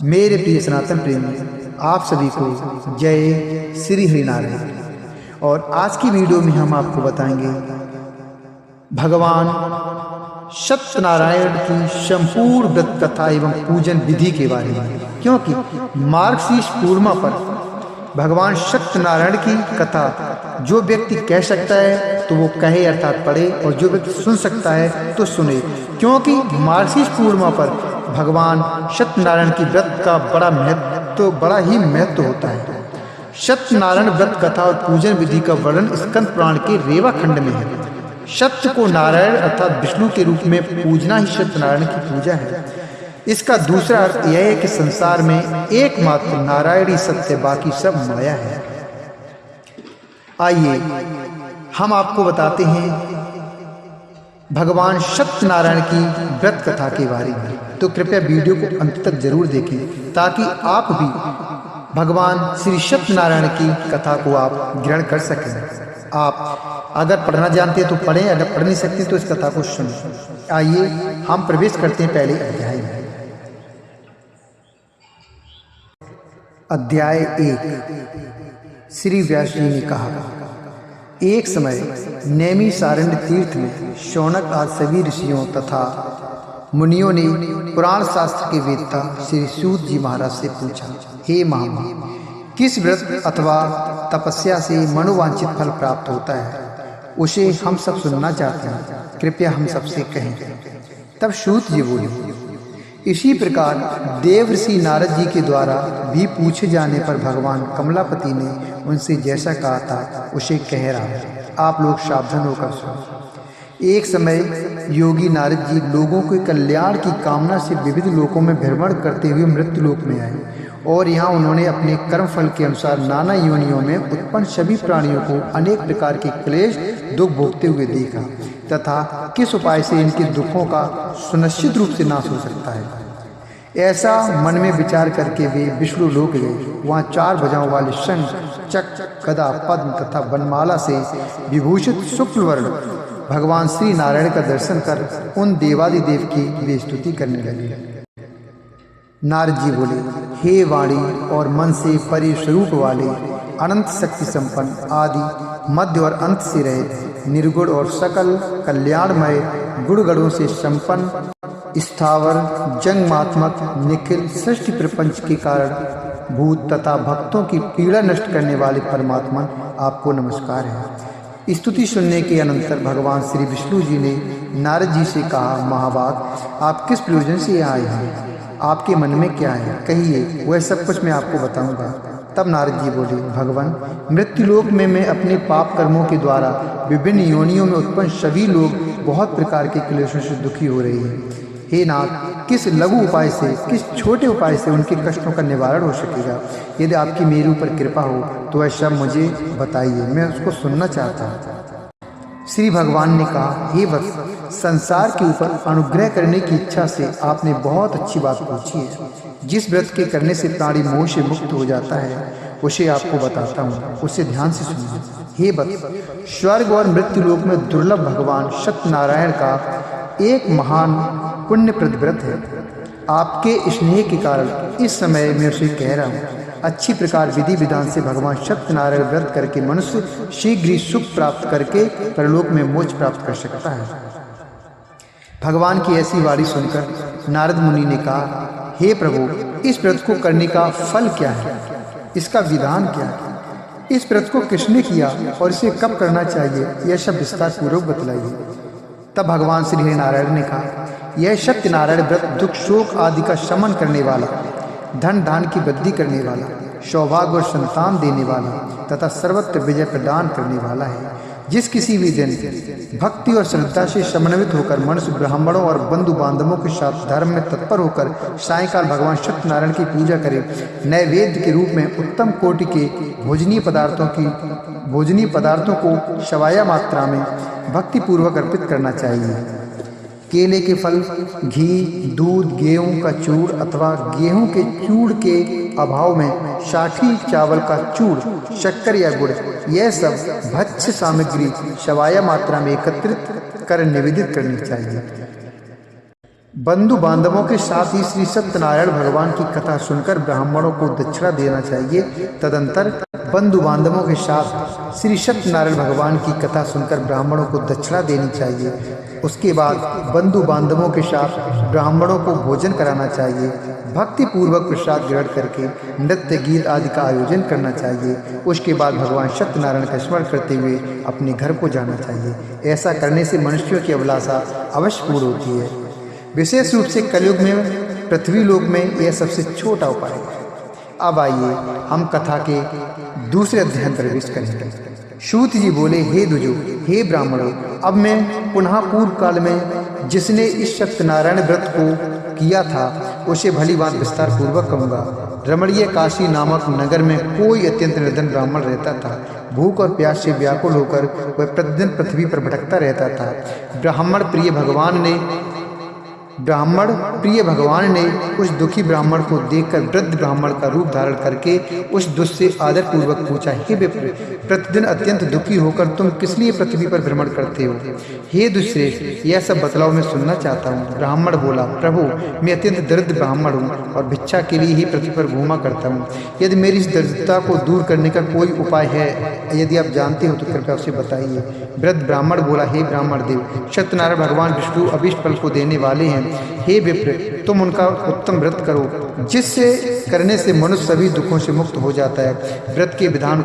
मेरे प्रिय सनातन प्रेमी, आप सभी को जय श्री हरिनारायण। और आज की वीडियो में हम आपको बताएंगे भगवान सत्यनारायण की संपूर्ण व्रत कथा एवं पूजन विधि के बारे में, क्योंकि मार्गशीर्ष पूर्णिमा पर भगवान सत्यनारायण की कथा जो व्यक्ति कह सकता है तो वो कहे अर्थात पढ़े, और जो व्यक्ति सुन सकता है तो सुने, क्योंकि मार्गशीर्ष पूर्णिमा पर भगवान सत्यनारायण की व्रत का बड़ा ही महत्व होता है। सत्यनारायण व्रत कथा और पूजन विधि का वर्णन स्कंद पुराण के रेवा खंड में है। सत्य को नारायण अर्थात विष्णु के रूप में पूजना ही सत्यनारायण की पूजा है। इसका दूसरा अर्थ यह है कि संसार में एकमात्र नारायण ही सत्य, बाकी सब माया है। आइए हम आपको बताते हैं भगवान सत्यनारायण की व्रत कथा के बारे में, तो कृपया वीडियो को अंत तक जरूर देखें ताकि आप भी भगवान श्री सत्यनारायण की कथा को आप ग्रहण कर सकें। आप अगर पढ़ना जानते हैं तो पढ़ें, अगर पढ़ नहीं सकते तो इस कथा को सुनें। आइए हम प्रवेश करते हैं पहले अध्याय में। अध्याय 1। श्री व्यास जी ने कहा, एक समय नैमिषारण्य तीर्थ में शौनक आदि सभी ऋषियों तथा मुनियों ने पुराण शास्त्र के वेदता श्री सूत जी महाराज से पूछा, हे महामुनि, किस व्रत अथवा तपस्या से मनोवांछित फल प्राप्त होता है, उसे हम सब सुनना चाहते हैं, कृपया हम सबसे कहें। तब सूत जी बोले, इसी प्रकार देवर्षि नारद जी के द्वारा भी पूछे जाने पर भगवान कमलापति ने उनसे जैसा कहा था उसे कह रहा है, आप लोग सावधान होकर सुनो। एक समय योगी नारद जी लोगों के कल्याण की कामना से विविध लोकों में भ्रमण करते हुए मृत्यु लोक में आए, और यहाँ उन्होंने अपने कर्म फल के अनुसार नाना योनियों में उत्पन्न सभी प्राणियों को अनेक प्रकार के क्लेश दुख भोगते हुए देखा तथा किस उपाय से इनके दुखों का सुनिश्चित रूप से नाश हो सकता है। ऐसा मन में विचार करके वे विष्णु लोक गए। वहाँ 4 भुजाओं वाले शंख, चक्र, गदा, पद्म तथा वनमाला से विभूषित शुक्ल वर्ण भगवान श्री नारायण का दर्शन कर उन देवादिदेव की वे स्तुति करने लगे। नारद जी बोले, हे वाणी और मन से परे स्वरूप वाले, अनंत शक्ति संपन्न, आदि मध्य और अंत से रहे, निर्गुण और सकल कल्याणमय गुणगणों से संपन्न, स्थावर जंगमात्मक, निखिल सृष्टि प्रपंच के कारण भूत तथा भक्तों की पीड़ा नष्ट करने वाले परमात्मा, आपको नमस्कार है। स्तुति सुनने के अनंतर भगवान श्री विष्णु जी ने नारद जी से कहा, महाभाग, आप किस प्रयोजन से यहाँ आए हैं, आपके मन में क्या है, कहिए, वह सब कुछ मैं आपको बताऊंगा। तब नारद जी बोले, भगवान, मृत्युलोक में मैं अपने पाप कर्मों के द्वारा विभिन्न योनियों में उत्पन्न सभी लोग बहुत प्रकार के क्लेशों से दुखी हो रहे हैं। हे नाथ, किस लघु उपाय से, किस छोटे उपाय से उनके कष्टों का निवारण हो सकेगा? यदि आपकी मेरे ऊपर कृपा हो तो वह सब मुझे बताइए, मैं उसको सुनना चाहता हूँ। श्री भगवान ने कहा, हे वत्स, संसार के ऊपर अनुग्रह करने की इच्छा से आपने बहुत अच्छी बात पूछी है। जिस व्रत के करने से प्राणी मोह से मुक्त हो जाता है उसे आपको बताता हूँ, उसे ध्यान से सुनिए। हे वत्स, स्वर्ग और मृत्यु लोक में दुर्लभ भगवान सत्यनारायण का एक महान पुण्यप्रद व्रत है। आपके स्नेह के कारण इस समय मैं उसे कह रहा हूँ। अच्छी प्रकार विधि विधान से भगवान सत्यनारायण व्रत करके मनुष्य शीघ्र ही सुख प्राप्त करके परलोक में मोक्ष प्राप्त कर सकता है। भगवान की ऐसी वाणी सुनकर नारद मुनि ने कहा, हे प्रभु, इस व्रत को करने का फल क्या है, इसका विधान क्या है, इस व्रत को किसने किया और इसे कब करना चाहिए, यह सब विस्तार पूर्वक बतलाइए। तब भगवान श्री नारायण ने कहा, यह सत्यनारायण व्रत दुख शोक आदि का शमन करने वाला, धन धान की वृद्धि करने वाला, सौभाग्य और संतान देने वाला तथा सर्वत्र विजय प्रदान करने वाला है। जिस किसी भी दिन भक्ति और श्रद्धा से समन्वित होकर मनुष्य ब्राह्मणों और बंधु बांधवों के साथ धर्म में तत्पर होकर सायंकाल भगवान सत्यनारायण की पूजा करे, नैवेद्य के रूप में उत्तम कोटि के भोजनीय पदार्थों को शवाया मात्रा में भक्ति पूर्वक अर्पित करना चाहिए। केले के फल, घी, दूध, गेहूं का चूड़ अथवा गेहूं के चूड़ के अभाव में साठी चावल का चूड़, शक्कर या गुड़, यह सब भक्ष्य सामग्री शवाया मात्रा में एकत्रित कर निवेदित करनी चाहिए। बंधु बांधवों के साथ ही श्री सत्यनारायण भगवान की कथा सुनकर ब्राह्मणों को दक्षिणा देना चाहिए। तदंतर बंधु बांधवों के साथ श्री सत्यनारायण भगवान की कथा सुनकर ब्राह्मणों को दक्षिणा देनी चाहिए। उसके बाद बंधु बांधवों के साथ ब्राह्मणों को भोजन कराना चाहिए। भक्ति पूर्वक प्रसाद ग्रहण करके नृत्य गीत आदि का आयोजन करना चाहिए। उसके बाद भगवान सत्यनारायण का स्मरण करते हुए अपने घर को जाना चाहिए। ऐसा करने से मनुष्यों की अभिलाषा अवश्य पूर्ण होती है। विशेष रूप से कलयुग में, पृथ्वी लोक में यह सबसे छोटा उपाय है। अब आइए हम कथा के दूसरे अध्याय में प्रवेश करेंगे। सूत जी बोले, हे द्विजो, हे ब्राह्मणों, अब मैं पुनः पूर्व काल में जिसने इस सत्यनारायण व्रत को किया था उसे भली बात विस्तार पूर्वक कहूँगा। रमणीय काशी नामक नगर में कोई अत्यंत निर्धन ब्राह्मण रहता था। भूख और प्यास से व्याकुल होकर वह प्रतिदिन पृथ्वी पर भटकता रहता था। ब्राह्मण प्रिय भगवान ने उस दुखी ब्राह्मण को देखकर वृद्ध ब्राह्मण का रूप धारण करके उस दुष्ट से आदर पूर्वक पूछा, हे विप्र, प्रतिदिन अत्यंत दुखी होकर तुम किस लिए पृथ्वी पर भ्रमण करते हो? हे दुष्श्रेष्ठ, यह सब बतलाओ, मैं सुनना चाहता हूँ। ब्राह्मण बोला, प्रभु, मैं अत्यंत दरिद्र ब्राह्मण हूँ और भिक्षा के लिए ही पृथ्वी पर घूमा करता हूँ। यदि मेरी इस दरिद्रता को दूर करने का कोई उपाय है, यदि आप जानते हो तो कृपया उसे बताइए। वृद्ध ब्राह्मण बोला, हे ब्राह्मण देव, सत्यनारायण भगवान विष्णु अभीष्ट फल को देने वाले हैं। हे विप्र, तुम उनका उत्तम व्रत करो, जिससे करने से मनुष्य सभी दुखों से मुक्त हो जाता है। व्रत के विधान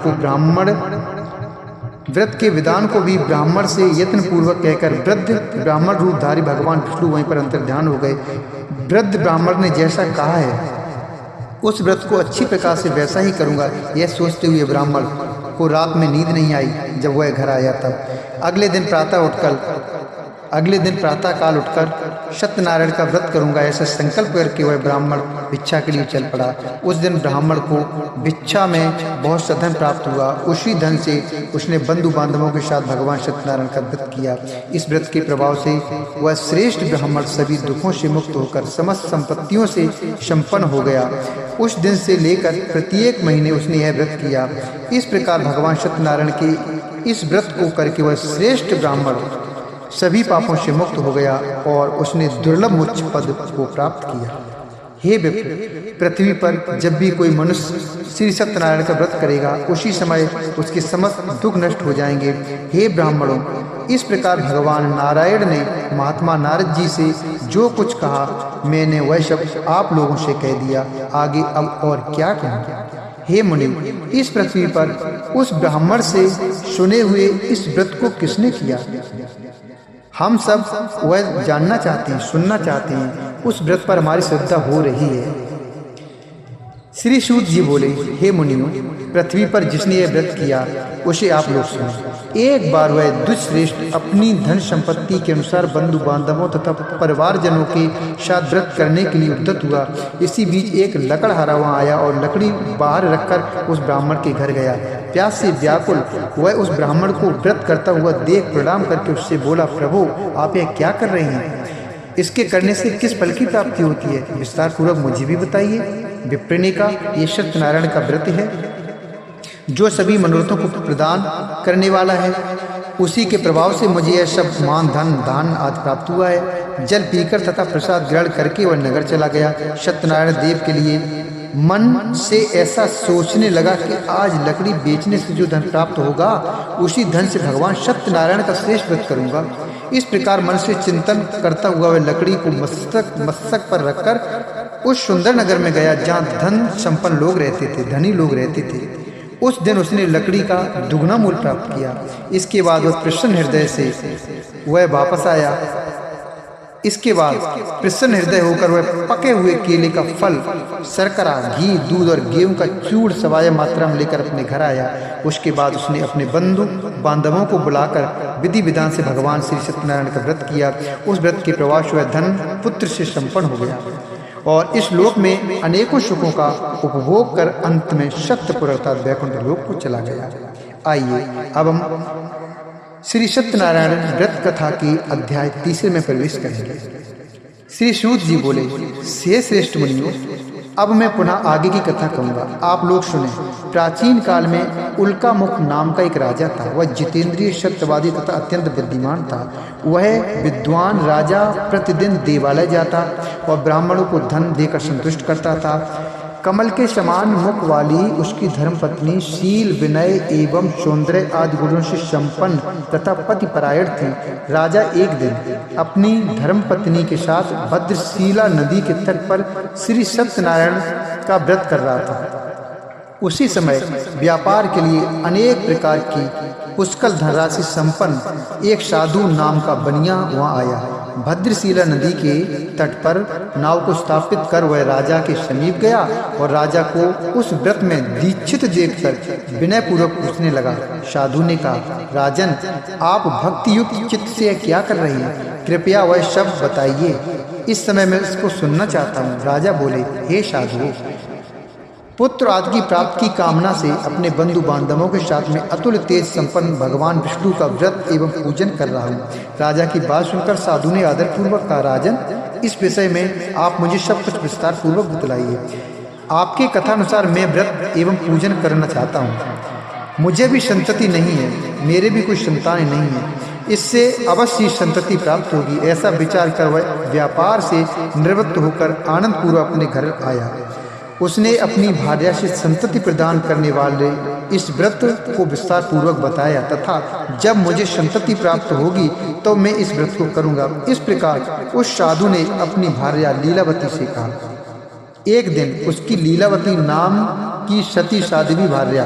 को भी ब्राह्मण से यत्न पूर्वक कहकर वृद्ध ब्राह्मण रूपधारी भगवान विष्णु वहीं पर अंतर्ध्यान हो गए। वृद्ध ब्राह्मण ने जैसा कहा है उस व्रत को अच्छी प्रकार से वैसा ही करूंगा, यह सोचते हुए ब्राह्मण को रात में नींद नहीं आई। जब वह घर आया तब अगले दिन प्रातः काल उठकर सत्यनारायण का व्रत करूंगा, ऐसा संकल्प करके वह ब्राह्मण भिक्षा के लिए चल पड़ा। उस दिन ब्राह्मण को भिक्षा में बहुत सा धन प्राप्त हुआ। उसी धन से उसने बंधु बांधवों के साथ भगवान सत्यनारायण का व्रत किया। इस व्रत के प्रभाव से वह श्रेष्ठ ब्राह्मण सभी दुखों से मुक्त होकर समस्त संपत्तियों से संपन्न हो गया। उस दिन से लेकर प्रत्येक महीने उसने यह व्रत किया। इस प्रकार भगवान सत्यनारायण के इस व्रत को करके वह श्रेष्ठ ब्राह्मण सभी पापों से मुक्त हो गया और उसने दुर्लभ मोक्ष पद को प्राप्त किया। हे विप्र, पृथ्वी पर जब भी कोई मनुष्य श्री सत्यनारायण का व्रत करेगा उसी समय उसके समस्त दुख नष्ट हो जाएंगे। हे ब्राह्मणों, इस प्रकार भगवान नारायण ने महात्मा नारद जी से जो कुछ कहा मैंने वह शब्द आप लोगों से कह दिया। आगे अब और क्या कहूँ? हे मुनि, इस पृथ्वी पर उस ब्राह्मण से सुने हुए इस व्रत को किसने किया? हम सब वह जानना चाहते हैं, सुनना चाहते हैं। उस व्रत पर हमारी श्रद्धा हो रही है। श्री सूत जी बोले, हे मुनियों, पृथ्वी पर जिसने यह व्रत किया उसे आप लोग सुनो। एक बार वह दुष्श्रेष्ठ अपनी धन संपत्ति के अनुसार बंधु बांधवों तथा परिवारजनों के साथ व्रत करने के लिए उद्यत हुआ। इसी बीच एक लकड़हारा वहाँ आया और लकड़ी बाहर रखकर उस ब्राह्मण के घर गया। प्यास से व्याकुल वह उस ब्राह्मण को व्रत करता हुआ देख प्रणाम करके उससे बोला, प्रभु, आप यह क्या कर रहे हैं? इसके करने से किस फल की प्राप्ति होती है? विस्तार पूर्वक मुझे भी बताइए। विप्र ने कहा, ये सत्यनारायण का व्रत है जो सभी मनोरथों को प्रदान करने वाला है। उसी के प्रभाव से मुझे यह सब मान धन दान आदि प्राप्त हुआ है। जल पीकर तथा प्रसाद ग्रहण करके वह नगर चला गया। सत्यनारायण देव के लिए मन से ऐसा सोचने लगा कि आज लकड़ी बेचने से जो धन प्राप्त होगा उसी धन से भगवान सत्यनारायण का श्रेष्ठ व्रत करूंगा। इस प्रकार मन से चिंतन करता हुआ वह लकड़ी को मस्तक पर रखकर उस सुंदर नगर में गया जहाँ धन संपन्न लोग रहते थे, धनी लोग रहते थे। उस दिन उसने लकड़ी का दुगना मूल्य प्राप्त किया। इसके बाद वह प्रसन्न हृदय से वह वापस आया। इसके बाद प्रसन्न हृदय होकर वह पके हुए केले का फल, शर्करा, घी, दूध और गेहूं का चूड़ सवाय मात्रा में लेकर अपने घर आया। उसके बाद उसने अपने बंधु बांधवों को बुलाकर विधि विधान से भगवान श्री सत्यनारायण का व्रत किया। उस व्रत के प्रभाव से वह धन पुत्र से संपन्न हो गया और इस लोक में अनेकों सुखों का उपभोग कर अंत में शक्तपुर अर्थात वैकुंठ लोक को चला गया। आइए अब हम श्री सत्यनारायण व्रत कथा की अध्याय तीसरे में प्रवेश करेंगे। श्री सूत जी बोले, हे श्रेष्ठ मुनियों, अब मैं पुनः आगे की कथा कहूँगा, आप लोग सुने। प्राचीन काल में उल्का मुख नाम का एक राजा था। वह जितेंद्रिय, सत्यवादी तथा अत्यंत बुद्धिमान था। वह विद्वान राजा प्रतिदिन देवालय जाता और ब्राह्मणों को धन देकर संतुष्ट करता था। कमल के समान मुख वाली उसकी धर्मपत्नी शील, विनय एवं सौंदर्य आदि गुणों से संपन्न तथा पतिपरायण थी। राजा एक दिन अपनी धर्मपत्नी के साथ भद्रशिला नदी के तट पर श्री सत्यनारायण का व्रत कर रहा था। उसी समय व्यापार के लिए अनेक प्रकार की पुष्कल धनराशि संपन्न एक साधु नाम का बनिया वहां आया। भद्रशिला नदी के तट पर नाव को स्थापित कर वह राजा के समीप गया और राजा को उस व्रत में दीक्षित देखकर विनय पूर्वक पूछने लगा। साधु ने कहा, राजन, आप भक्ति युक्त चित्त से क्या कर रहे हैं? कृपया वह शब्द बताइए, इस समय मैं इसको सुनना चाहता हूँ। राजा बोले, हे साधु, पुत्र आदि की प्राप्ति की कामना से अपने बंधु बांधवों के साथ में अतुल तेज संपन्न भगवान विष्णु का व्रत एवं पूजन कर रहा हूँ। राजा की बात सुनकर साधु ने आदरपूर्वक कहा, राजन, इस विषय में आप मुझे सब कुछ विस्तार पूर्वक बतलाइए। आपके कथानुसार मैं व्रत एवं पूजन करना चाहता हूँ। मुझे भी संतति नहीं है, मेरे भी कोई संतान नहीं है। इससे अवश्य संतति प्राप्त होगी। ऐसा विचार कर वह व्यापार से निवृत्त होकर आनंद पूर्वक अपने घर आया। उसने अपनी भार्या से संतति प्रदान करने वाले इस व्रत को विस्तार पूर्वक बताया तथा जब मुझे संतति प्राप्त होगी तो मैं इस व्रत को करूंगा। इस प्रकार उस साधु ने अपनी भार्या लीलावती से कहा। एक दिन उसकी लीलावती नाम की सती साध्वी भार्या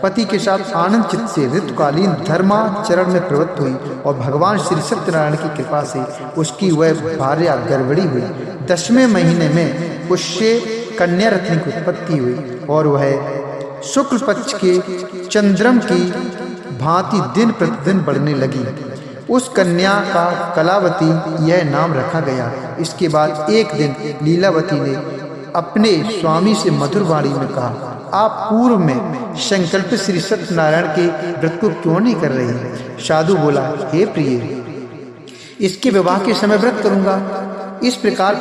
पति के साथ आनंद चित्त से ऋतुकालीन धर्माचरण में प्रवृत्त हुई और भगवान श्री सत्यनारायण की कृपा से उसकी वह भार्या गर्भवती हुई। 10वें महीने में उससे कन्या रत्न की उत्पत्ति हुई और वह शुक्ल पक्ष के चंद्रम की भांति दिन प्रतिदिन बढ़ने लगी। उस कन्या का कलावती यह नाम रखा गया। इसके बाद एक दिन लीलावती ने अपने स्वामी से मधुर वाणी में कहा, आप पूर्व में संकल्प श्री सत्यनारायण के व्रत को क्यों नहीं कर रही? साधु बोला, हे प्रिय, इसके विवाह के समय व्रत करूंगा। इस प्रकार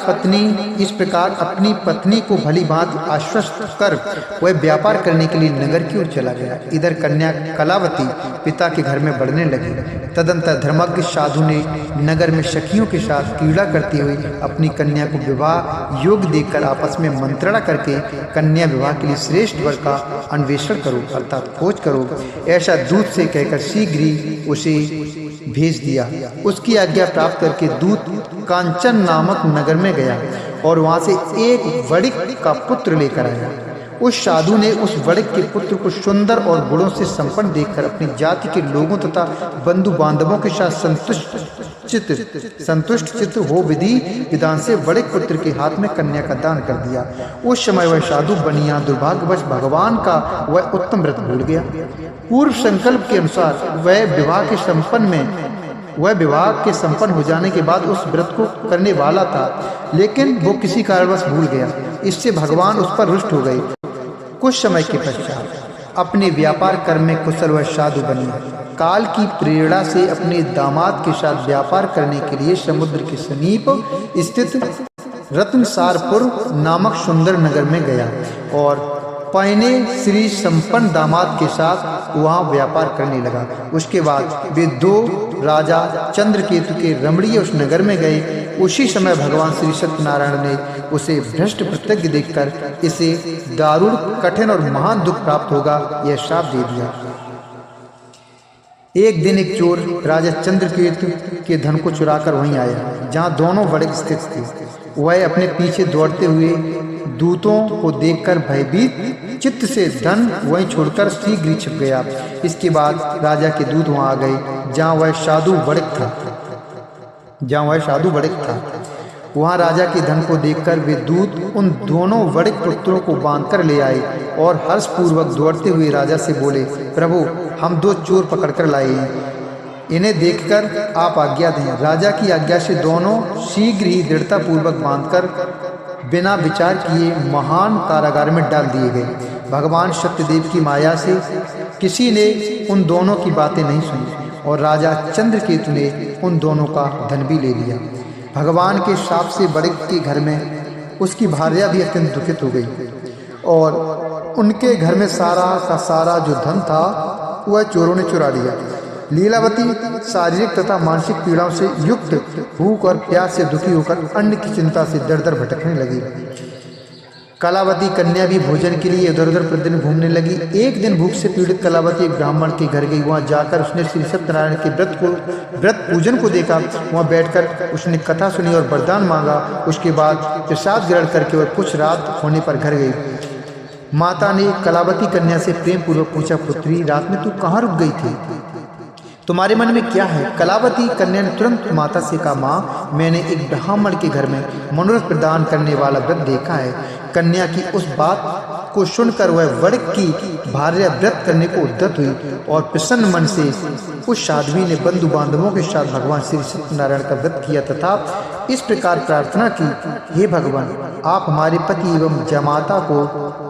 अपनी पत्नी को भली भांति आश्वस्त कर वह व्यापार करने के लिए नगर की ओर चला गया। इधर कन्या कलावती पिता के घर में बढ़ने लगी। तदंतर धर्मज्ञ साधु ने नगर में सखियों के साथ क्रीड़ा करती हुई अपनी कन्या को विवाह योग्य देखकर आपस में मंत्रणा करके कन्या विवाह के लिए श्रेष्ठ वर का अन्वेषण करो अर्थात खोज करो, ऐसा दूत से कहकर शीघ्र ही उसे भेज दिया। उसकी आज्ञा प्राप्त करके दूत कांचन नामक नगर में गया और वहां से एक वणिक का पुत्र लेकर आया। उस साधु ने उस वणिक के पुत्र को सुंदर और गुणों से संपन्न देखकर अपनी जाति के लोगों तथा बंधु बांधवों के साथ संतुष्ट चित्त हो विधि विधान से वणिक पुत्र के हाथ में कन्या का दान कर दिया। उस समय वह साधु बनिया दुर्भाग्यवश भगवान का वह उत्तम व्रत भूल गया। पूर्व संकल्प के अनुसार वह विवाह के संपन्न हो जाने के बाद उस व्रत को करने वाला था, लेकिन वो किसी कारणवश भूल गया। इससे भगवान उस पर रुष्ट हो गए। कुछ समय के पश्चात अपने व्यापार कर्म में कुशल वह साधु बनी। काल की प्रेरणा से अपने दामाद के साथ व्यापार करने के लिए समुद्र के समीप स्थित रत्नसारपुर नामक सुंदर नगर में गया और पहने श्री संपन्न दामाद के साथ वहां व्यापार करने लगा। उसके बाद वे दो राजा चंद्रकेतु के रमणीय उस नगर में गए। उसी समय भगवान श्री सत्यनारायण ने उसे भ्रष्ट प्रतिज्ञ देखकर इसे दारुण कठिन और महान दुख प्राप्त होगा यह श्राप दे दिया। एक दिन एक चोर राजा चंद्रकेतु के धन को चुराकर वहीं आया जहां दोनों वणिक स्थित थे। वह अपने पीछे दौड़ते हुए दूतों को देखकर भयभीत चित्त से धन वहीं छोड़कर शीघ्र छिप गया। इसके बाद राजा के दूत वहां आ गए जहां वह साधु वणिक था। वहां राजा के धन को देखकर वे दूत उन दोनों वणिक पुत्रों को बांधकर ले आए और हर्षपूर्वक दौड़ते हुए राजा से बोले, प्रभु, हम दो चोर पकड़कर लाए हैं, इन्हें देखकर आप आज्ञा दें। राजा की आज्ञा से दोनों शीघ्र ही दृढ़ता पूर्वक बांधकर बिना विचार किए महान कारागार में डाल दिए गए। भगवान सत्यदेव की माया से किसी ने उन दोनों की बातें नहीं सुनी और राजा चंद्रकेतु ने उन दोनों का धन भी ले लिया। भगवान के शाप से वणिक के घर में उसकी भार्या भी अत्यंत दुखित हो गई और उनके घर में सारा का सारा जो धन था वह चोरों ने चुरा लिया। लीलावती शारीरिक तथा मानसिक पीड़ाओं से युक्त भूख और प्यास से दुखी होकर अन्न की चिंता से दर दर भटकने लगी। कलावती कन्या भी भोजन के लिए इधर उधर प्रतिदिन घूमने लगी। एक दिन भूख से पीड़ित कलावती एक ब्राह्मण के घर गई। वहां जाकर उसने श्री सत्यनारायण के व्रत पूजन को देखा। वहां बैठकर उसने कथा सुनी और वरदान मांगा। उसके बाद प्रसाद ग्रहण करके वह कुछ रात होने पर घर गई। माता ने कलावती कन्या से प्रेम पूर्वक पूछा, पुत्री रात में तू कहाँ रुक गई थी? तुम्हारे मन में क्या है? कलावती कन्या ने तुरंत माता से कहा, माँ मैंने एक ब्राह्मण के घर में मनोरथ प्रदान करने वाला व्रत देखा है। कन्या की उस बात को सुनकर वह वड़िक की भार्या व्रत करने को उद्यत हुई और प्रसन्न मन से उस साध्वी ने बंधु बांधवों के साथ भगवान श्री सत्यनारायण का व्रत किया तथा इस प्रकार प्रार्थना की, हे भगवान आप हमारे पति एवं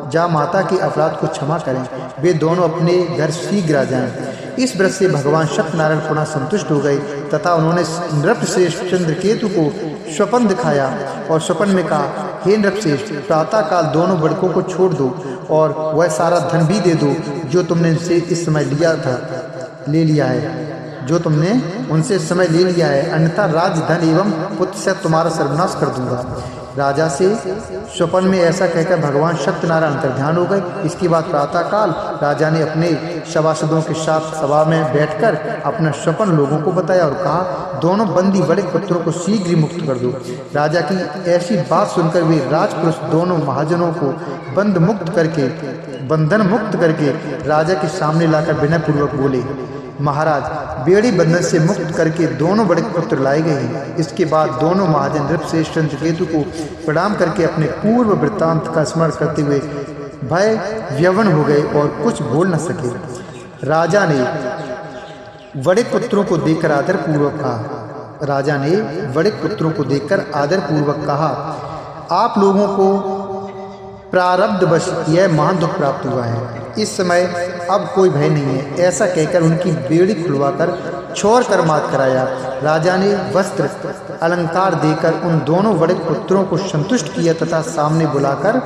जामाता के अपराध को क्षमा करें, वे दोनों अपने घर शीघ्र आ जाएं। इस व्रत से भगवान सत्यनारायण पुनः संतुष्ट हो गए तथा उन्होंने नृपश्रेष्ठ चंद्रकेतु को स्वप्न दिखाया और स्वप्न में कहा, हे नृपश्रेष्ठ प्रातः काल दोनों बड़कों को छोड़ दो और वह सारा धन भी दे दो जो तुमने इनसे इस समय ले लिया है, जो तुमने उनसे इस समय ले लिया है, अन्यथा राज धन एवं पुत्र से तुम्हारा सर्वनाश कर दूंगा। राजा से स्वप्न में ऐसा कहकर भगवान सत्यनारायण अंतर्ध्यान हो गए। इसके बाद प्रातःकाल राजा ने अपने सभासदों के साथ सभा में बैठकर अपना स्वप्न लोगों को बताया और कहा, दोनों बंदी बड़े पुत्रों को शीघ्र ही मुक्त कर दो। राजा की ऐसी बात सुनकर वे राजपुरुष दोनों महाजनों को बंधन मुक्त करके राजा के सामने लाकर विनय पूर्वक बोले, महाराज बेड़ी बंधन से मुक्त करके दोनों बड़े पुत्र लाए गए हैं। इसके बाद दोनों महाजन नृपश्रेष्ठ चंद्रकेतु को प्रणाम करके अपने पूर्व वृत्तांत का स्मरण करते हुए भय व्यवन हो गए और कुछ बोल न सके। राजा ने बड़े पुत्रों को देखकर आदर पूर्वक कहा, आप लोगों को प्रारब्धवश यह महान दुख प्राप्त हुआ है। इस समय अब कोई भय नहीं है। ऐसा कहकर उनकी बेड़ी खुलवाकर छोड़ कर मात कराया। राजा ने वस्त्र अलंकार देकर उन दोनों बड़े पुत्रों को संतुष्ट किया तथा सामने बुलाकर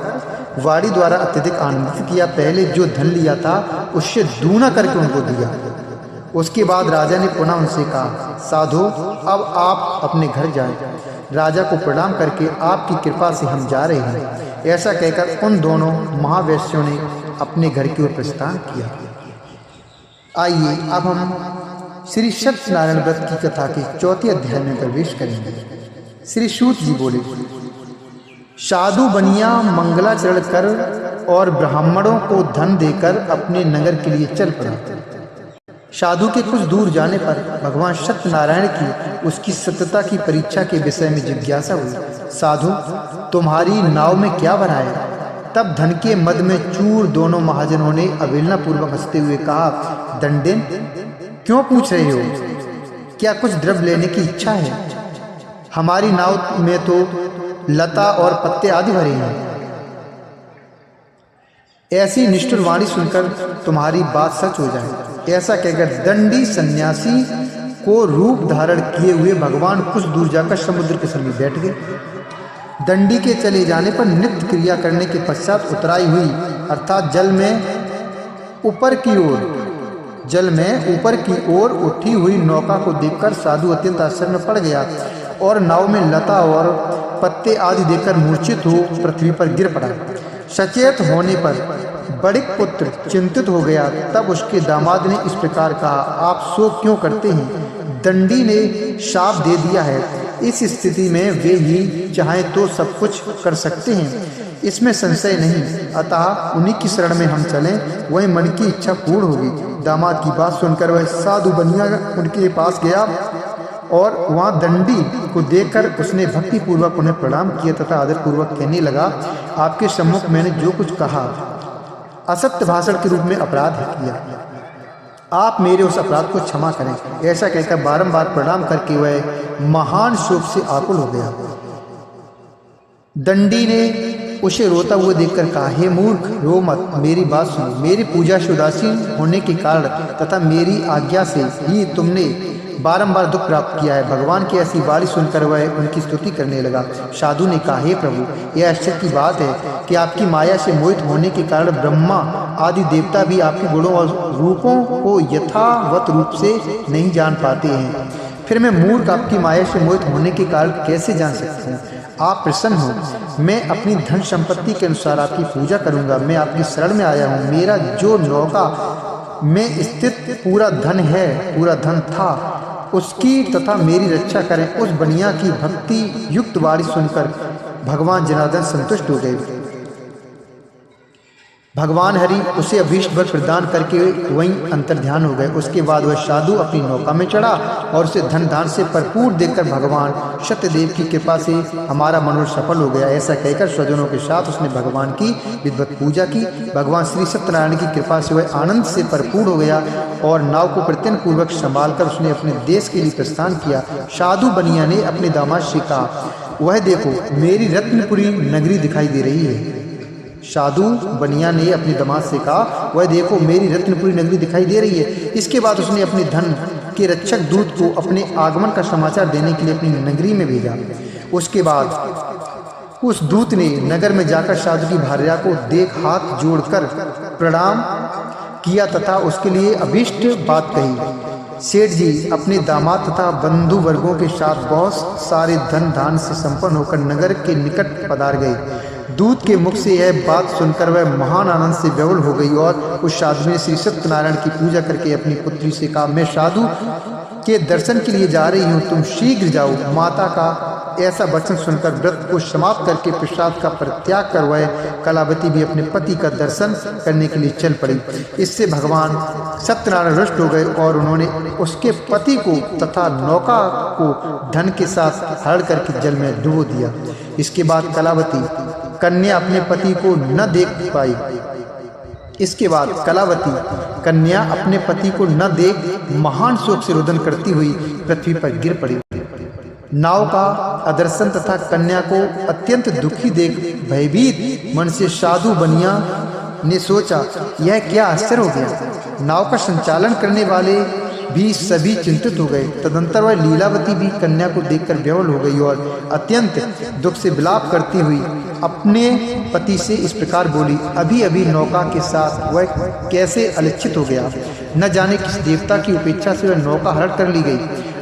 वाणी द्वारा अत्यधिक आनंदित किया। पहले जो धन लिया था उससे दूना करके उनको दिया। उसके बाद राजा ने पुनः उनसे कहा, साधु अब आप अपने घर जाएं। राजा को प्रणाम करके आपकी कृपा से हम जा रहे हैं। ऐसा कहकर उन दोनों महावैश्यों ने अपने घर की ओर प्रस्थान किया। आइए अब हम श्री सत्यनारायण व्रत की कथा के चौथे अध्याय में प्रवेश करेंगे। श्री सूत जी बोले, साधु बनिया मंगलाचरण कर और ब्राह्मणों को धन देकर अपने नगर के लिए चल पड़ा। साधु के कुछ दूर जाने पर भगवान सत्यनारायण की उसकी सत्यता की परीक्षा के विषय में जिज्ञासा हुई। साधु तुम्हारी नाव में क्या भरा है? तब धन के मद में चूर दोनों महाजनों ने अवहेलना पूर्वक हंसते हुए कहा, दंडिन क्यों पूछ रहे हो? क्या कुछ द्रव्य लेने की इच्छा है? हमारी नाव में तो लता और पत्ते आदि भरे हैं। ऐसी निष्ठुर वाणी सुनकर तुम्हारी बात सच हो जाए। ऐसा कहकर दंडी सन्यासी को रूप धारण किए हुए भगवान कुछ दूर जाकर समुद्र के समीप बैठ गए। दंडी के चले जाने पर नित्य क्रिया करने के पश्चात उतराई हुई अर्थात जल में ऊपर की ओर उठी हुई नौका को देखकर साधु अत्यंत आश्चर्य में पड़ गया और नाव में लता और पत्ते आदि देखकर मूर्छित हो पृथ्वी पर गिर पड़ा। सचेत होने पर बड़िक पुत्र चिंतित हो गया। तब उसके दामाद ने इस प्रकार कहा, आप शोक क्यों करते हैं? दंडी ने शाप दे दिया है। इस स्थिति में वे ही चाहें तो सब कुछ कर सकते हैं, इसमें संशय नहीं। अतः उन्हीं की शरण में हम चलें, वही मन की इच्छा पूर्ण होगी। दामाद की बात सुनकर वह साधु बनिया उनके पास गया और वहाँ दंडी को देखकर उसने भक्ति पूर्वक उन्हें प्रणाम किया तथा आदर पूर्वक कहने लगा, आपके सम्मुख मैंने जो कुछ कहा असत्य भाषण के रूप में अपराध किया, आप मेरे उस अपराध को क्षमा करें। ऐसा कहकर बारंबार प्रणाम करके वह महान शोक से आकुल हो गया। दंडी ने उसे रोता हुआ देखकर कहा, हे मूर्ख रो मत, मेरी बात सुनो। मेरी पूजा से उदासीन होने के कारण तथा मेरी आज्ञा से ही तुमने बारंबार दुख प्राप्त किया है। भगवान की ऐसी वाणी सुनकर वह उनकी स्तुति करने लगा। साधु ने कहा, हे प्रभु, यह आश्चर्य की बात है कि आपकी माया से मोहित होने के कारण ब्रह्मा आदि देवता भी आपके गुणों और रूपों को यथावत रूप से नहीं जान पाते हैं। फिर मैं मूर्ख आपकी माया से मोहित होने के कारण कैसे जान सकता हूँ? आप प्रसन्न हो, मैं अपनी धन संपत्ति के अनुसार आपकी पूजा करूंगा। मैं आपकी शरण में आया हूँ। मेरा जो नौका में स्थित पूरा धन था, उसकी तथा मेरी रक्षा करें। उस बनिया की भक्ति युक्त वाणी सुनकर भगवान जनार्दन संतुष्ट हो गए। भगवान हरि उसे अभीष्ट वर प्रदान करके वहीं अंतर्ध्यान हो गए। उसके बाद वह साधु अपनी नौका में चढ़ा और उसे धन दान से भरपूर देखकर भगवान सत्यदेव की कृपा से हमारा मनोरथ सफल हो गया, ऐसा कहकर स्वजनों के साथ उसने भगवान की विधिवत पूजा की। भगवान श्री सत्यनारायण की कृपा से वह आनंद से भरपूर हो गया और नाव को प्रत्यन पूर्वक संभालकर उसने अपने देश के लिए प्रस्थान किया। साधु बनिया ने अपने दामाद से कहा, वह देखो मेरी रत्नपुरी नगरी दिखाई दे रही है। साधु बनिया ने अपने दामाद से कहा, वह देखो मेरी रत्नपुरी नगरी दिखाई दे रही है। इसके बाद उसने अपने धन के रक्षक दूत को अपने आगमन का समाचार देने के लिए अपनी नगरी में भेजा। उसके बाद उस दूत ने नगर में जाकर साधु की भार्या को देख हाथ जोड़कर प्रणाम किया तथा उसके लिए अभीष्ट बात कही। सेठ जी अपने दामाद तथा बंधु वर्गों के साथ बहुत सारे धन दान से संपन्न होकर नगर के निकट पधार गए। दूत के मुख से यह बात सुनकर वह महान आनंद से विह्वल हो गई और उस साधु ने श्री सत्यनारायण की पूजा करके अपनी पुत्री से कहा, मैं साधु के दर्शन के लिए जा रही हूँ, तुम शीघ्र जाओ। माता का ऐसा वचन सुनकर व्रत को समाप्त करके प्रसाद का परित्याग कर वह कलावती भी अपने पति का दर्शन करने के लिए चल पड़ी। इससे भगवान सत्यनारायण रुष्ट हो गए और उन्होंने उसके पति को तथा नौका को धन के साथ हरण करके जल में डुबो दिया। इसके बाद कलावती कन्या अपने पति को न देख पाई। इसके बाद कलावती कन्या अपने पति को न देख महान शोक से रुदन करती हुई पृथ्वी पर गिर पड़ी। नाव का अदर्शन तथा कन्या को अत्यंत दुखी देख भयभीत मन से साधु बनिया ने सोचा, यह क्या आश्चर्य हो गया। नाव का संचालन करने वाले भी सभी चिंतित हो गए। तदंतर वह लीलावती भी कन्या को देखकर विह्वल हो गई और अत्यंत दुख से विलाप करती हुई अपने पति से इस प्रकार बोली, अभी अभी नौका के साथ वह कैसे अलक्षित हो गया। न जाने किस देवता की उपेक्षा से वह नौका हरण कर ली गई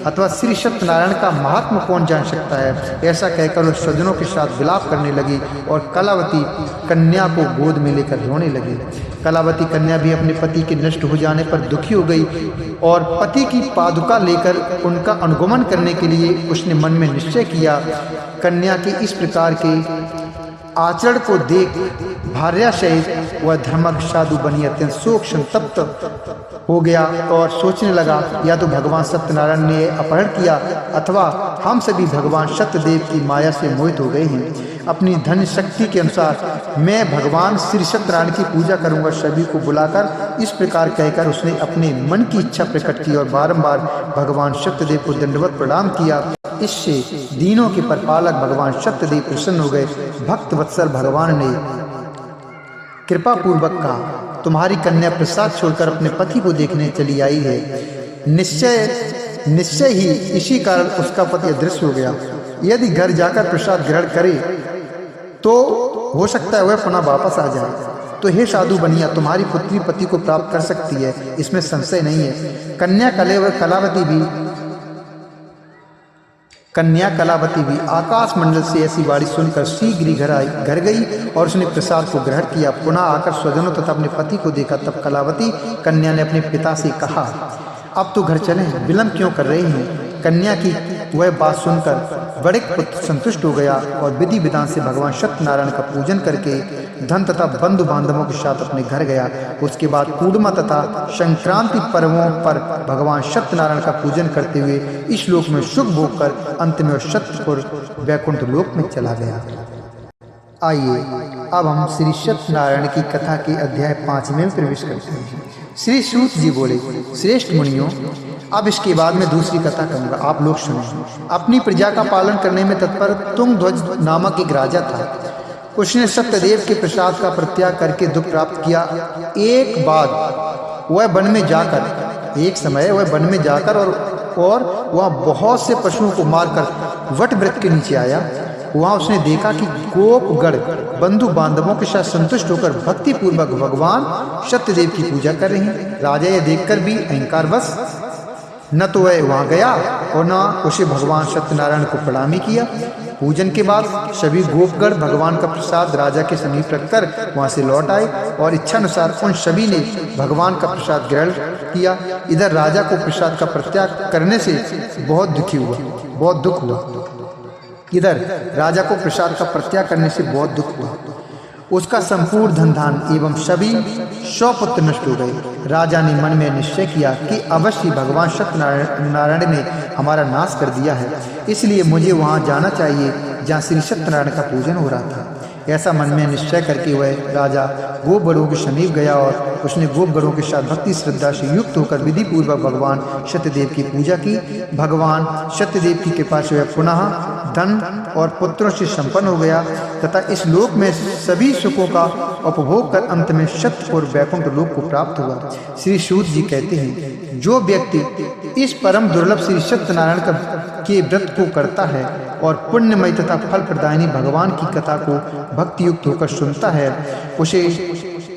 अथवा श्री सत्यनारायण का महात्मा कौन जान सकता है। ऐसा कहकर वह स्वजनों के साथ विलाप करने लगी और कलावती कन्या को गोद में लेकर रोने लगी। कलावती कन्या भी अपने पति के नष्ट हो जाने पर दुखी हो गई और पति की पादुका लेकर उनका अनुगमन करने के लिए उसने मन में निश्चय किया। कन्या के इस प्रकार के आचरण को देख भार्या सहित वह धर्मज्ञ साधु बनी अत्यंत शोक संतप्त हो गया और सोचने लगा, या तो भगवान सत्यनारायण ने अपहरण किया अथवा हम सभी भगवान सत्यदेव की माया से मोहित हो गए हैं। अपनी धन शक्ति के अनुसार मैं भगवान श्री सत्यनारायण की पूजा करूंगा। सभी को बुलाकर इस प्रकार कहकर उसने अपने मन की इच्छा प्रकट की और बारंबार भगवान सत्यदेव को दंडवत प्रणाम किया। इससे दीनों के परपालक भगवान सत्यदेव प्रसन्न हो गए। भक्त वत्सल भगवान ने कृपा पूर्वक कहा, तुम्हारी कन्या प्रसाद छोड़कर अपने पति को देखने चली आई है। निश्चय ही इसी कारण उसका पति अदृश्य हो गया। यदि घर जाकर प्रसाद ग्रहण करे तो हो सकता है वह पुनः वापस आ जाए। तो हे साधु बनिया, तुम्हारी पुत्री पति को प्राप्त कर सकती है, इसमें संशय नहीं है। कन्या कलावती भी आकाश मंडल से ऐसी वाणी सुनकर शीघ्र ही घर गई और उसने प्रसाद को ग्रहण किया। पुनः आकर स्वजनों तथा अपने पति को देखा। तब कलावती कन्या ने अपने पिता से कहा, अब तो घर चलें, विलंब क्यों कर रहे हैं। कन्या की वह बात सुनकर बड़े पुत्र संतुष्ट हो गया और विधि विधान से भगवान सत्यनारायण का पूजन करके धन तथा बंधु बांधवों के साथ अपने घर गया। उसके बाद पूर्णिमा तथा संक्रांति पर्वों पर भगवान सत्यनारायण का पूजन करते हुए इस लोक में सुख भोग कर अंत में सत्यपुर वैकुंठ लोक में चला गया। आइए अब हम श्री सत्यनारायण की कथा के अध्याय 5 में प्रवेश करते हैं। श्री सूत जी बोले, श्रेष्ठ मुनियों, अब इसके बाद मैं दूसरी कथा कहूँगा, आप लोग सुनें। अपनी प्रजा का पालन करने में तत्पर तुंगध्वज नामक एक राजा था। उसने सत्यदेव के प्रसाद का परित्याग करके दुख प्राप्त किया। एक समय वह वन में जाकर और और वहाँ बहुत से पशुओं को मारकर वट वृक्ष के नीचे आया। वहाँ उसने देखा कि गोपगण बंधु बांधवों के साथ संतुष्ट होकर भक्ति पूर्वक भगवान सत्यदेव की पूजा कर रही हैं। राजा यह देखकर भी अहंकारवश न तो वह वहाँ गया और न उसे भगवान सत्यनारायण को प्रणाम किया। पूजन के बाद सभी गोपगण भगवान का प्रसाद राजा के समीप रखकर वहाँ से लौट आए और इच्छानुसार उन सभी ने भगवान का प्रसाद ग्रहण किया। इधर राजा को प्रसाद का परित्याग करने से बहुत दुख हुआ। इधर राजा को प्रसाद का परित्याग करने से बहुत दुख हुआ। उसका संपूर्ण धन धान एवं सभी 100 पुत्र नष्ट हो गए। राजा ने मन में निश्चय किया कि अवश्य भगवान सत्यनारायण ने हमारा नाश कर दिया है, इसलिए मुझे वहां जाना चाहिए जहां श्री सत्यनारायण का पूजन हो रहा था। ऐसा मन में निश्चय करके वह राजा गोपगणों के समीप गया और उसने गोपगणों के साथ भक्ति श्रद्धा से युक्त होकर विधि पूर्वक भगवान सत्यदेव की पूजा की। भगवान सत्यदेव की कृपा से वह पुनः धन और पुत्रों से संपन्न हो गया तथा इस लोक में सभी सुखों का उपभोग कर अंत में सत्यपुर वैकुंठ लोक को प्राप्त हुआ। श्री सूत जी कहते हैं, जो व्यक्ति इस परम दुर्लभ श्री सत्यनारायण के व्रत को करता है और पुण्यमय तथा फल प्रदायिनी भगवान की कथा को भक्ति युक्त होकर सुनता है, उसे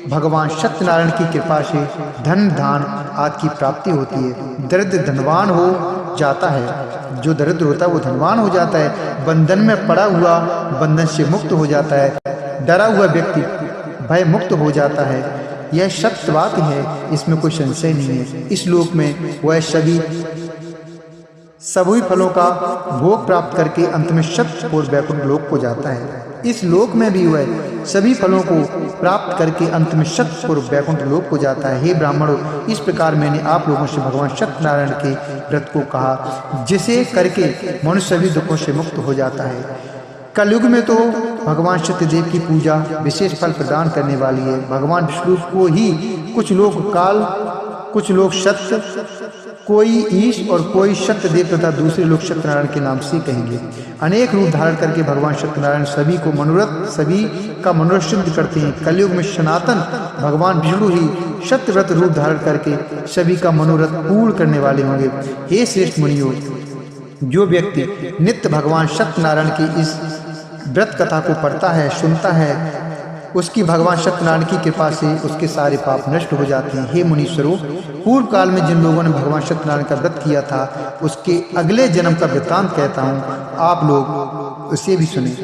भगवान सत्यनारायण की कृपा से धन धान आदि की प्राप्ति होती है। दरिद्र धनवान हो जाता है, जो दरिद्र होता है वो धनवान हो जाता है। बंधन में पड़ा हुआ बंधन से मुक्त हो जाता है। डरा हुआ व्यक्ति भय मुक्त हो जाता है। यह सत्य बात है, इसमें कोई संशय नहीं है। इस लोक में वह सभी फलों का भोग प्राप्त करके अंत में सत्यपुर वैकुंठ लोक को जाता है। इस लोक में भी वह सभी फलों को प्राप्त करके अंत में सत्यपुर वैकुंठ लोक को जाता है। हे ब्राह्मणों, इस प्रकार मैंने आप लोगों से भगवान सत्यनारायण के व्रत को कहा, जिसे करके मनुष्य सभी दुखों से मुक्त हो जाता है। कलयुग में तो भगवान सत्यदेव की पूजा विशेष फल प्रदान करने वाली है। भगवान विष्णु को ही कुछ लोग काल, कुछ लोग सत्य, कोई ईश और कोई सत्यदेव तथा दूसरे लोग सत्यनारायण के नाम से कहेंगे। अनेक रूप धारण करके भगवान सत्यनारायण सभी का मनोरथ सिद्ध करते हैं। कलयुग में सनातन भगवान विष्णु ही सत्यव्रत रूप धारण करके सभी का मनोरथ पूर्ण करने वाले होंगे। हे श्रेष्ठ मुनियों, जो व्यक्ति नित्य भगवान सत्यनारायण की इस व्रत कथा को पढ़ता है, सुनता है, उसकी भगवान सत्यनारायण की कृपा से उसके सारे पाप नष्ट हो जाते हैं। हे मुनीश्वरों, पूर्व काल में जिन लोगों ने भगवान सत्यनारायण का व्रत किया था, उसके अगले जन्म का वृत्तांत कहता हूँ, आप लोग उसे भी सुने।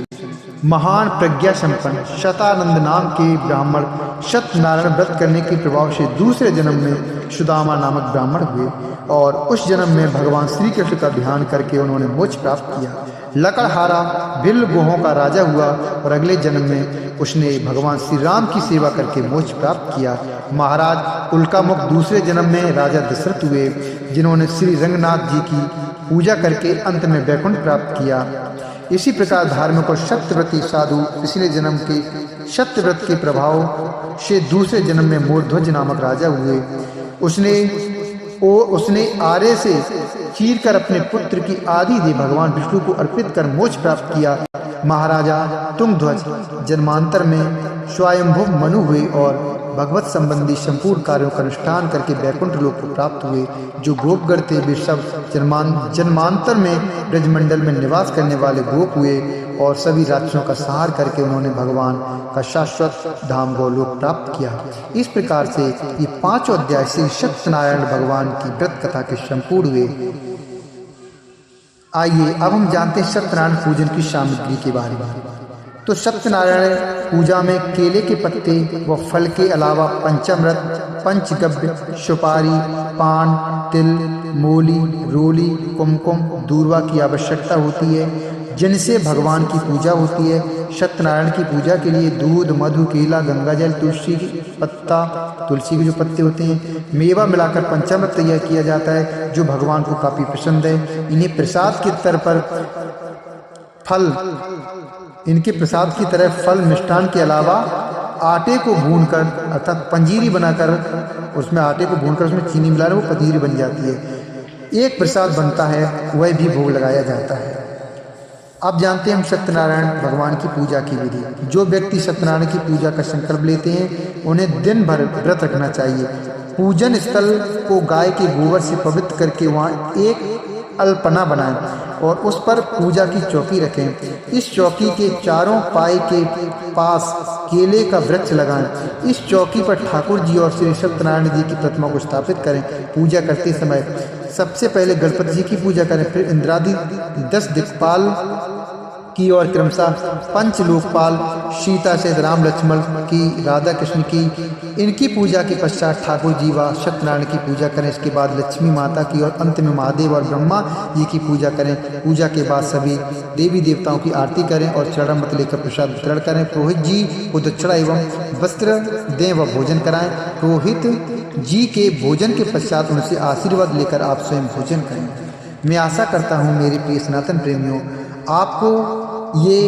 महान प्रज्ञा संपन्न शतानंद नाम के ब्राह्मण सत्यनारायण व्रत करने के प्रभाव से दूसरे जन्म में सुदामा नामक ब्राह्मण हुए और उस जन्म में भगवान श्री कृष्ण का ध्यान करके उन्होंने मोक्ष प्राप्त किया। लकड़हारा भिल गुहों का राजा हुआ और अगले जन्म में उसने भगवान श्री राम की सेवा करके मोक्ष प्राप्त किया। महाराज उल्कामुख दूसरे जन्म में राजा दशरथ हुए, जिन्होंने श्री रंगनाथ जी की पूजा करके अंत में वैकुंठ प्राप्त किया। इसी प्रकार धार्मिक और सत्यव्रती साधु पिछले जन्म के सत्यव्रत के प्रभाव से दूसरे जन्म में मूर्ध्वज नामक राजा हुए। उसने आरे से चीर कर अपने पुत्र की आदि देह भगवान विष्णु को अर्पित कर मोक्ष प्राप्त किया। महाराजा तुंगध्वज जन्मांतर में स्वयंभुव मनु हुए और भगवत संबंधी संपूर्ण कार्यों का अनुष्ठान करके वैकुंठ लोक को प्राप्त हुए। जो गोपगण थे वे सब जन्मांतर में ब्रजमंडल में निवास करने वाले गोप हुए और सभी राक्षसों का संहार करके उन्होंने भगवान का शाश्वत धाम गोलोक प्राप्त किया। इस प्रकार से ये 5 अध्याय श्री सत्यनारायण भगवान की व्रत कथा के संपूर्ण हुए। आइए अब हम जानते हैं सत्यनारायण पूजन की सामग्री के बारे में। तो सत्यनारायण पूजा में केले के पत्ते व फल के अलावा पंचामृत, पंचगव्य, सुपारी, पान, तिल, मूली, रोली, कुमकुम, दूर्वा की आवश्यकता होती है, जिनसे भगवान की पूजा होती है। सत्यनारायण की पूजा के लिए दूध, मधु, केला, गंगाजल, तुलसी के जो पत्ते होते हैं, मेवा मिलाकर पंचामृत तैयार किया जाता है, जो भगवान को काफी पसंद है। इन्हें प्रसाद के स्तर पर इनके प्रसाद की तरह फल, मिष्ठान के अलावा आटे को भूनकर अर्थात पंजीरी बनाकर, उसमें आटे को भूनकर उसमें चीनी मिलाकर वो पंजीरी बन जाती है। एक प्रसाद बनता है, वह भी भोग लगाया जाता है। अब जानते हैं हम सत्यनारायण भगवान की पूजा की विधि। जो व्यक्ति सत्यनारायण की पूजा का संकल्प लेते हैं, उन्हें दिन भर व्रत रखना चाहिए। पूजन स्थल को गाय के गोबर से पवित्र करके वहाँ एक अल्पना बनाएं और उस पर पूजा की चौकी रखें। इस चौकी के चारों पाए के पास केले का वृक्ष लगाएं। इस चौकी पर ठाकुर जी और श्री सत्यनारायण जी की प्रतिमा को स्थापित करें। पूजा करते समय सबसे पहले गणपति जी की पूजा करें, फिर इंद्रादि 10 दिक्पाल की और क्रमशः पंच लोकपाल सीता सहित राम लक्ष्मण की, राधा कृष्ण की, इनकी पूजा के पश्चात ठाकुर जी व सत्यनारायण की पूजा करें। इसके बाद लक्ष्मी माता की और अंत में महादेव और ब्रह्मा जी की पूजा करें। पूजा के बाद सभी देवी देवताओं की आरती करें और चरण मत लेकर प्रसाद वितरण करें। पुरोहित जी को दक्षिणा एवं वस्त्र दें व भोजन कराएं। पुरोहित जी के भोजन के पश्चात उनसे आशीर्वाद लेकर आप स्वयं भोजन करें। मैं आशा करता हूँ मेरे प्रिय सनातन प्रेमियों, आपको ये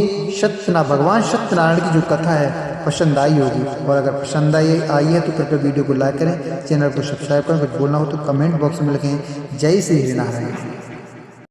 भगवान सत्यनारायण की जो कथा है पसंद आई होगी, और अगर पसंद आई है तो कृपया वीडियो को लाइक करें, चैनल को सब्सक्राइब करें। कुछ बोलना हो तो कमेंट बॉक्स में लिखें। जय श्री नारायण।